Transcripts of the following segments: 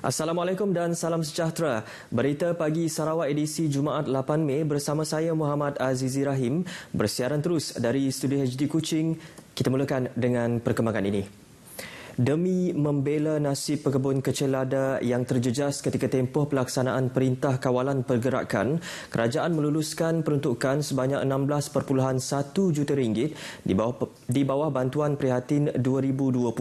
Assalamualaikum dan salam sejahtera. Berita pagi Sarawak edisi Jumaat 8 Mei bersama saya Muhammad Azizi Rahim bersiaran terus dari studio HD Kuching. Kita mulakan dengan perkembangan ini. Demi membela nasib pekebun kecil lada yang terjejas ketika tempoh pelaksanaan Perintah Kawalan Pergerakan, kerajaan meluluskan peruntukan sebanyak RM16.1 juta di bawah bantuan prihatin 2020.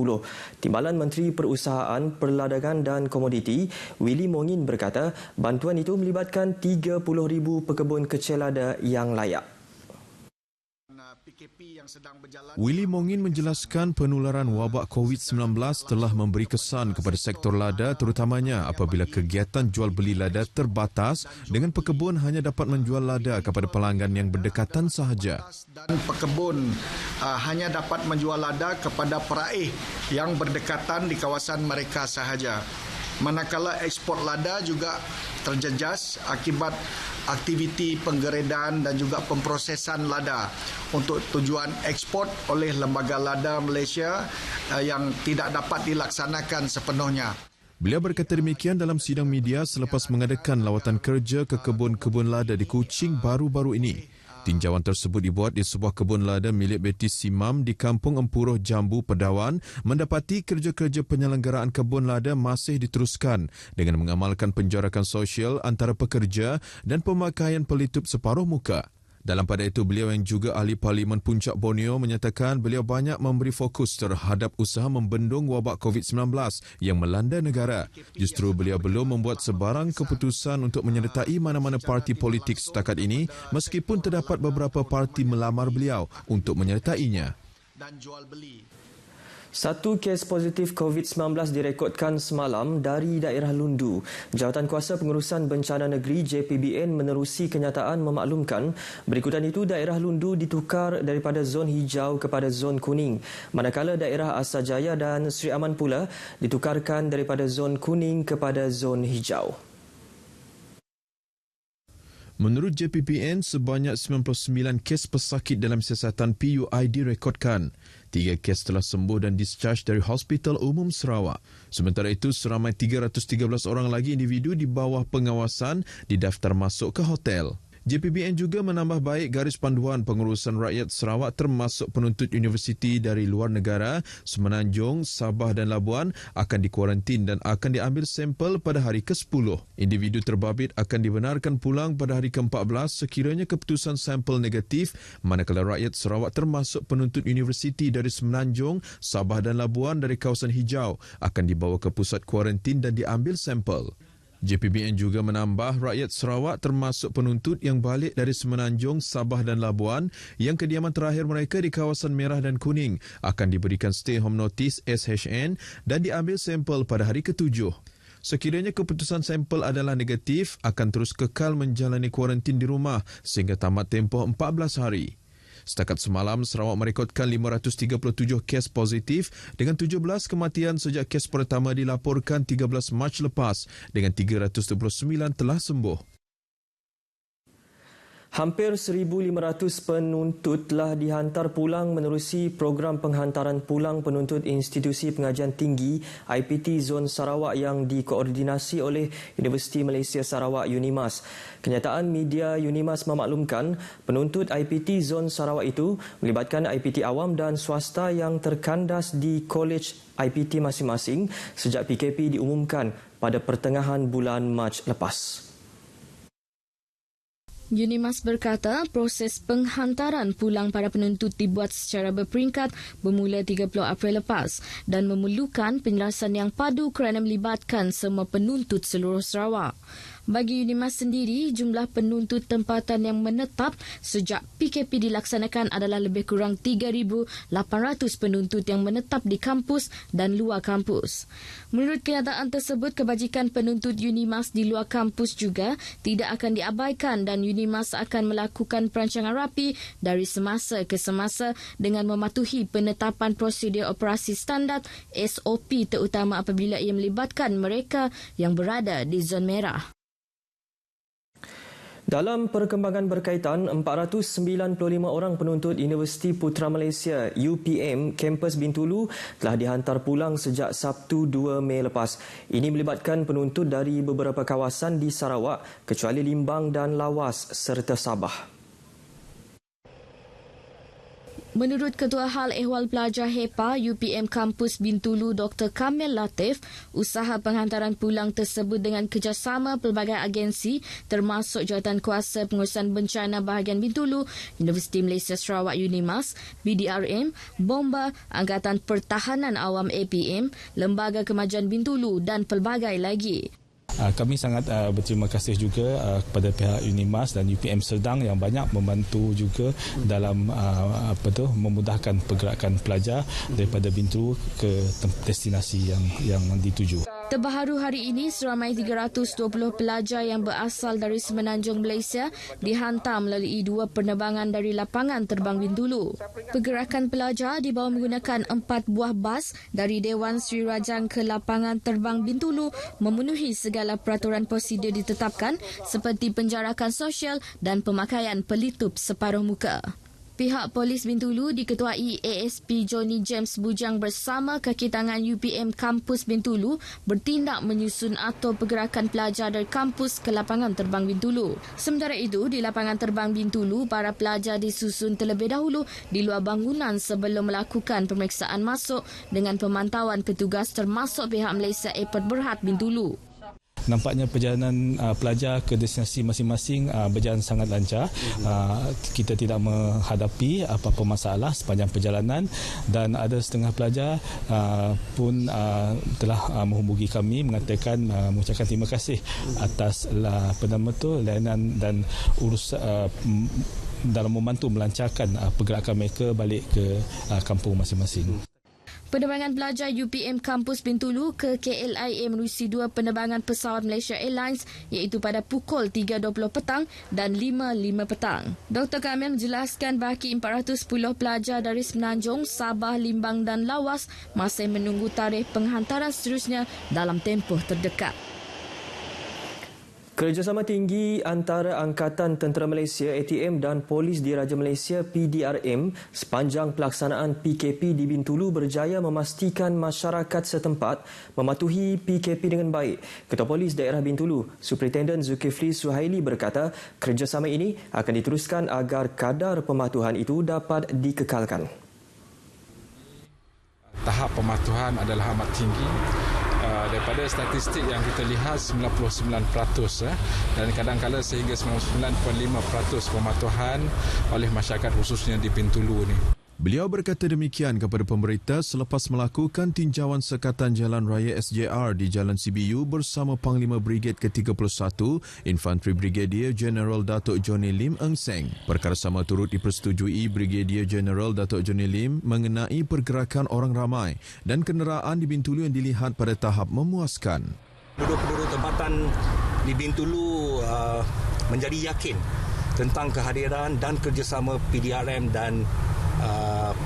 Timbalan Menteri Perusahaan, Perdagangan dan Komoditi, Willy Mongin berkata, bantuan itu melibatkan 30,000 pekebun kecil lada yang layak. Willy Mongin menjelaskan penularan wabak COVID-19 telah memberi kesan kepada sektor lada terutamanya apabila kegiatan jual beli lada terbatas dengan pekebun hanya dapat menjual lada kepada pelanggan yang berdekatan sahaja. Dan pekebun hanya dapat menjual lada kepada peraih yang berdekatan di kawasan mereka sahaja. Manakala ekspor lada juga terjejas akibat aktiviti penggeredahan dan juga pemprosesan lada untuk tujuan ekspor oleh Lembaga Lada Malaysia yang tidak dapat dilaksanakan sepenuhnya. Beliau berkata demikian dalam sidang media selepas mengadakan lawatan kerja ke kebun-kebun lada di Kuching baru-baru ini. Tinjauan tersebut dibuat di sebuah kebun lada milik Betty Simam di Kampung Empuroh Jambu, Pedawan, mendapati kerja-kerja penyelenggaraan kebun lada masih diteruskan dengan mengamalkan penjarakan sosial antara pekerja dan pemakaian pelitup separuh muka. Dalam pada itu, beliau yang juga ahli Parlimen Puncak Borneo menyatakan beliau banyak memberi fokus terhadap usaha membendung wabak COVID-19 yang melanda negara. Justru beliau belum membuat sebarang keputusan untuk menyertai mana-mana parti politik setakat ini, meskipun terdapat beberapa parti melamar beliau untuk menyertainya. Satu kes positif COVID-19 direkodkan semalam dari daerah Lundu. Jawatankuasa Pengurusan Bencana Negeri JPBN menerusi kenyataan memaklumkan berikutan itu daerah Lundu ditukar daripada zon hijau kepada zon kuning. Manakala daerah Asajaya dan Sri Aman pula ditukarkan daripada zon kuning kepada zon hijau. Menurut JPBN, sebanyak 99 kes pesakit dalam siasatan PUI direkodkan. 3 kes telah sembuh dan discharge dari Hospital Umum Sarawak. Sementara itu, seramai 313 orang lagi individu di bawah pengawasan didaftar masuk ke hotel. JPBN juga menambah baik garis panduan pengurusan rakyat Sarawak termasuk penuntut universiti dari luar negara, Semenanjung, Sabah dan Labuan akan dikuarantin dan akan diambil sampel pada hari ke-10. Individu terbabit akan dibenarkan pulang pada hari ke-14 sekiranya keputusan sampel negatif, manakala rakyat Sarawak termasuk penuntut universiti dari Semenanjung, Sabah dan Labuan dari kawasan hijau akan dibawa ke pusat kuarantin dan diambil sampel. JPBN juga menambah rakyat Sarawak termasuk penuntut yang balik dari Semenanjung, Sabah dan Labuan yang kediaman terakhir mereka di kawasan merah dan kuning akan diberikan stay home notice SHN dan diambil sampel pada hari ke-7. Sekiranya keputusan sampel adalah negatif, akan terus kekal menjalani kuarantin di rumah sehingga tamat tempoh 14 hari. Setakat semalam, Sarawak merekodkan 537 kes positif dengan 17 kematian sejak kes pertama dilaporkan 13 Mac lepas dengan 329 telah sembuh. Hampir 1,500 penuntut telah dihantar pulang menerusi program penghantaran pulang penuntut Institusi Pengajian Tinggi IPT Zon Sarawak yang dikoordinasi oleh Universiti Malaysia Sarawak UNIMAS. Kenyataan media UNIMAS memaklumkan penuntut IPT Zon Sarawak itu melibatkan IPT awam dan swasta yang terkandas di Kolej IPT masing-masing sejak PKP diumumkan pada pertengahan bulan Mac lepas. UNIMAS berkata proses penghantaran pulang para penuntut dibuat secara berperingkat bermula 30 April lepas dan memerlukan penjelasan yang padu kerana melibatkan semua penuntut seluruh Sarawak. Bagi UNIMAS sendiri, jumlah penuntut tempatan yang menetap sejak PKP dilaksanakan adalah lebih kurang 3,800 penuntut yang menetap di kampus dan luar kampus. Menurut kenyataan tersebut, kebajikan penuntut UNIMAS di luar kampus juga tidak akan diabaikan dan UNIMAS akan melakukan perancangan rapi dari semasa ke semasa dengan mematuhi penetapan prosedur operasi standard SOP terutama apabila ia melibatkan mereka yang berada di zon merah. Dalam perkembangan berkaitan, 495 orang penuntut Universiti Putra Malaysia UPM kampus Bintulu telah dihantar pulang sejak Sabtu 2 Mei lepas. Ini melibatkan penuntut dari beberapa kawasan di Sarawak kecuali Limbang dan Lawas serta Sabah. Menurut Ketua Hal Ehwal Pelajar HEPA UPM Kampus Bintulu Dr. Kamil Latif, usaha penghantaran pulang tersebut dengan kerjasama pelbagai agensi termasuk Jawatankuasa Pengurusan Bencana Bahagian Bintulu, Universiti Malaysia Sarawak UNIMAS, BDRM, Bomba, Angkatan Pertahanan Awam APM, Lembaga Kemajuan Bintulu dan pelbagai lagi. Kami sangat berterima kasih juga kepada pihak UNIMAS dan UPM Serdang yang banyak membantu juga dalam memudahkan pergerakan pelajar daripada Bintulu ke destinasi yang dituju. Terbaru hari ini, seramai 320 pelajar yang berasal dari Semenanjung Malaysia dihantar melalui 2 penerbangan dari lapangan terbang Bintulu. Pergerakan pelajar dibawa menggunakan 4 buah bas dari Dewan Sri Rajang ke lapangan terbang Bintulu memenuhi segala peraturan prosedur ditetapkan seperti penjarakan sosial dan pemakaian pelitup separuh muka. Pihak Polis Bintulu diketuai ASP Johnny James Bujang bersama kaki tangan UPM Kampus Bintulu bertindak menyusun atur pergerakan pelajar dari kampus ke lapangan terbang Bintulu. Sementara itu, di lapangan terbang Bintulu, para pelajar disusun terlebih dahulu di luar bangunan sebelum melakukan pemeriksaan masuk dengan pemantauan petugas termasuk pihak Malaysia Airport Berhad Bintulu. Nampaknya perjalanan pelajar ke destinasi masing-masing berjalan sangat lancar. Kita tidak menghadapi apa-apa masalah sepanjang perjalanan dan ada setengah pelajar pun telah menghubungi kami mengatakan mengucapkan terima kasih atas layanan dan urus dalam membantu melancarkan pergerakan mereka balik ke kampung masing-masing. Penerbangan pelajar UPM Kampus Bintulu ke KLIA menerusi 2 penerbangan pesawat Malaysia Airlines iaitu pada pukul 3.20 petang dan 5.05 petang. Dr. Kamil menjelaskan baki 410 pelajar dari Semenanjung, Sabah, Limbang dan Lawas masih menunggu tarikh penghantaran seterusnya dalam tempoh terdekat. Kerjasama tinggi antara Angkatan Tentera Malaysia ATM dan Polis Diraja Malaysia PDRM sepanjang pelaksanaan PKP di Bintulu berjaya memastikan masyarakat setempat mematuhi PKP dengan baik. Ketua Polis Daerah Bintulu, Superintendent Zulkifli Suhaili berkata kerjasama ini akan diteruskan agar kadar pematuhan itu dapat dikekalkan. Tahap pematuhan adalah amat tinggi. Daripada statistik yang kita lihat 99% dan kadang-kadang sehingga 99.5% pematuhan oleh masyarakat khususnya di Bintulu ini. Beliau berkata demikian kepada pemberita selepas melakukan tinjauan Sekatan Jalan Raya SJR di Jalan CBU bersama Panglima Brigade ke-31 Infantry Brigadier General Datuk Johnny Lim Eng Seng. Perkara sama turut dipersetujui Brigadier General Datuk Johnny Lim mengenai pergerakan orang ramai dan kenderaan di Bintulu yang dilihat pada tahap memuaskan. Penduduk-penduduk tempatan di Bintulu menjadi yakin tentang kehadiran dan kerjasama PDRM dan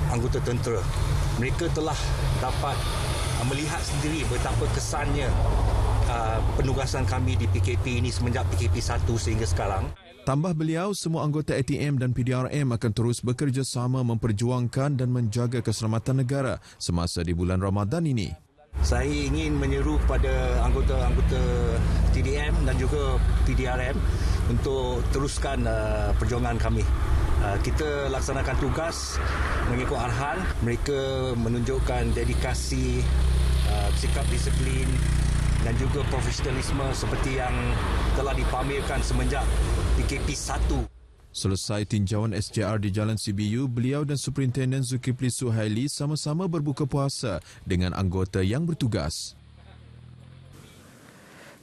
anggota tentera. Mereka telah dapat melihat sendiri betapa kesannya penugasan kami di PKP ini semenjak PKP 1 sehingga sekarang. Tambah beliau, semua anggota ATM dan PDRM akan terus bekerjasama memperjuangkan dan menjaga keselamatan negara semasa di bulan Ramadan ini. Saya ingin menyeru kepada anggota-anggota TDM dan juga PDRM untuk teruskan perjuangan kami. Kita laksanakan tugas mengikut arahan. Mereka menunjukkan dedikasi, sikap disiplin dan juga profesionalisme seperti yang telah dipamerkan semenjak PKP 1. Selesai tinjauan SJR di Jalan CBU, beliau dan Superintendent Zulkifli Suhaili sama-sama berbuka puasa dengan anggota yang bertugas.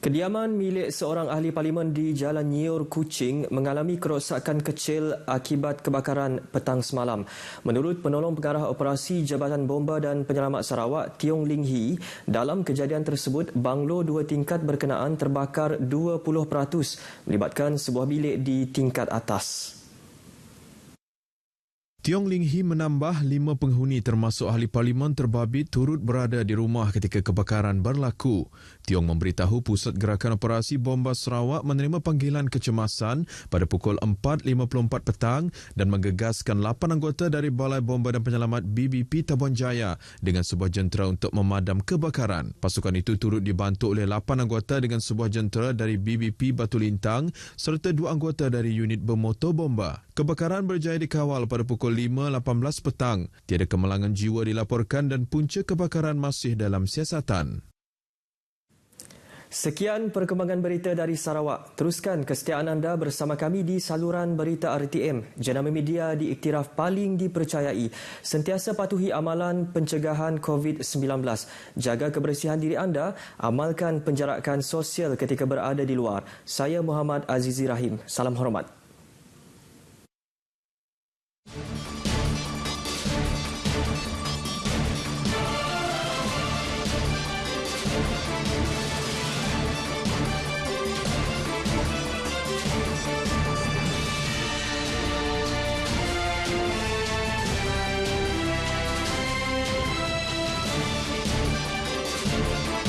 Kediaman milik seorang ahli parlimen di Jalan Nyiur, Kuching mengalami kerosakan kecil akibat kebakaran petang semalam. Menurut penolong pengarah operasi Jabatan Bomba dan Penyelamat Sarawak, Tiong Ling Hee, dalam kejadian tersebut, banglo 2 tingkat berkenaan terbakar 20%, melibatkan sebuah bilik di tingkat atas. Tiong Ling Hee menambah 5 penghuni termasuk ahli parlimen terbabit turut berada di rumah ketika kebakaran berlaku. Tiong memberitahu Pusat Gerakan Operasi Bomba Sarawak menerima panggilan kecemasan pada pukul 4.54 petang dan menggegaskan 8 anggota dari Balai Bomba dan Penyelamat BBP Tabuan Jaya dengan sebuah jentera untuk memadam kebakaran. Pasukan itu turut dibantu oleh 8 anggota dengan sebuah jentera dari BBP Batu Lintang serta 2 anggota dari unit bermotor bomba. Kebakaran berjaya dikawal pada pukul 5.18 petang. Tiada kemalangan jiwa dilaporkan dan punca kebakaran masih dalam siasatan. Sekian perkembangan berita dari Sarawak. Teruskan kesetiaan anda bersama kami di saluran berita RTM, jenama media diiktiraf paling dipercayai. Sentiasa patuhi amalan pencegahan COVID-19. Jaga kebersihan diri anda, amalkan penjarakan sosial ketika berada di luar. Saya Muhammad Azizi Rahim. Salam hormat.